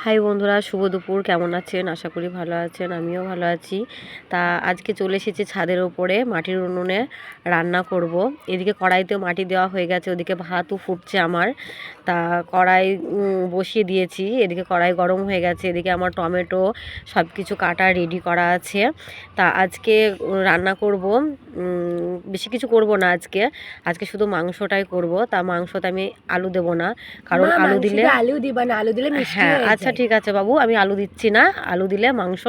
High বন্ধুরা, শুভ দুপুর। কেমন আছেন? আশা করি ভালো আছেন, আমিও ভালো আছি। তা আজকে চলে এসেছি ছাদের ওপরে, মাটির উনুনে রান্না করব। এদিকে কড়াইতেও মাটি দেওয়া হয়ে গেছে, ওদিকে ভাতও ফুটছে আমার। তা কড়াই বসিয়ে দিয়েছি, এদিকে কড়াই গরম হয়ে গেছে, এদিকে আমার টমেটো সব কিছু কাটা রেডি করা আছে। তা আজকে রান্না করব, বেশি কিছু করব না আজকে। আজকে শুধু মাংসটাই করব। তা মাংসতে আমি আলু দেব না, কারণ আলু দিলে আলু দিবা না, আলু দিলে মিষ্টি হ্যাঁ, হয়ে আচ্ছা যায়। ঠিক আছে বাবু, আমি আলু দিচ্ছি না। আলু দিলে মাংস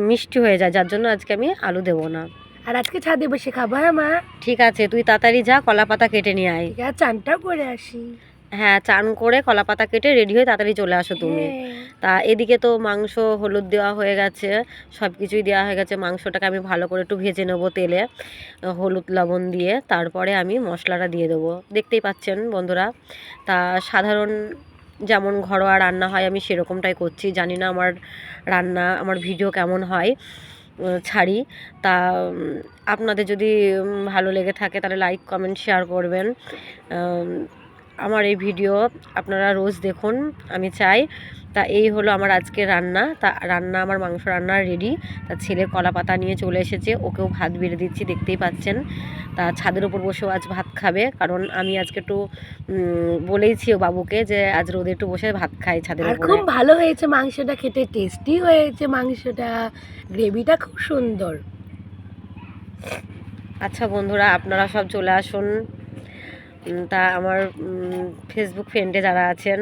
মিষ্টি হয়ে যায়, যার জন্য আজকে আমি আলু দেব না। আর আজকে ছাদে বসে খাবা? হ্যাঁ মা, ঠিক আছে, তুই তাড়াতাড়ি যা, কলা পাতা কেটে নিয়ে আয়। ঠিক আছে, চানটাও করে আসি। হ্যাঁ, চান করে কলা পাতা কেটে রেডি হয়ে তাড়াতাড়ি চলে আসো তুমি। হ্যাঁ। তা এদিকে তো মাংস হলুদ দেওয়া হয়ে গেছে, সব কিছুই দেওয়া হয়ে গেছে। মাংসটাকে আমি ভালো করে একটু ভেজে নেবো তেলে, হলুদ লবণ দিয়ে। তারপরে আমি মশলাটা দিয়ে দেবো, দেখতেই পাচ্ছেন বন্ধুরা। তা সাধারণ যেমন ঘরোয়া রান্না হয় আমি সেরকমটাই করছি। জানি না আমার রান্না, আমার ভিডিও কেমন হয়, ছাড়ি। তা আপনাদের যদি ভালো লেগে থাকে তাহলে লাইক কমেন্ট শেয়ার করবেন। আমার এই ভিডিও আপনারা রোজ দেখুন, আমি চাই। তা এই হলো আমার আজকে রান্না। তা রান্না, আমার মাংস রান্না রেডি। তা ছেলে কলা পাতা নিয়ে চলে এসেছে, ওকেও ভাত বেড়ে দিচ্ছি, দেখতেই পাচ্ছেন। তা ছাদের ওপর বসেও আজ ভাত খাবে, কারণ আমি আজকে একটু বলেইছি ও বাবুকে যে আজ রোদে একটু বসে ভাত খাই ছাদের আর ওপরে। খুব ভালো হয়েছে মাংসটা, খেতে টেস্টি হয়েছে মাংসটা, গ্রেভিটা খুব সুন্দর। আচ্ছা বন্ধুরা, আপনারা সব চলে আসুন। তা আমার ফেসবুক ফ্রেন্ডে যারা আছেন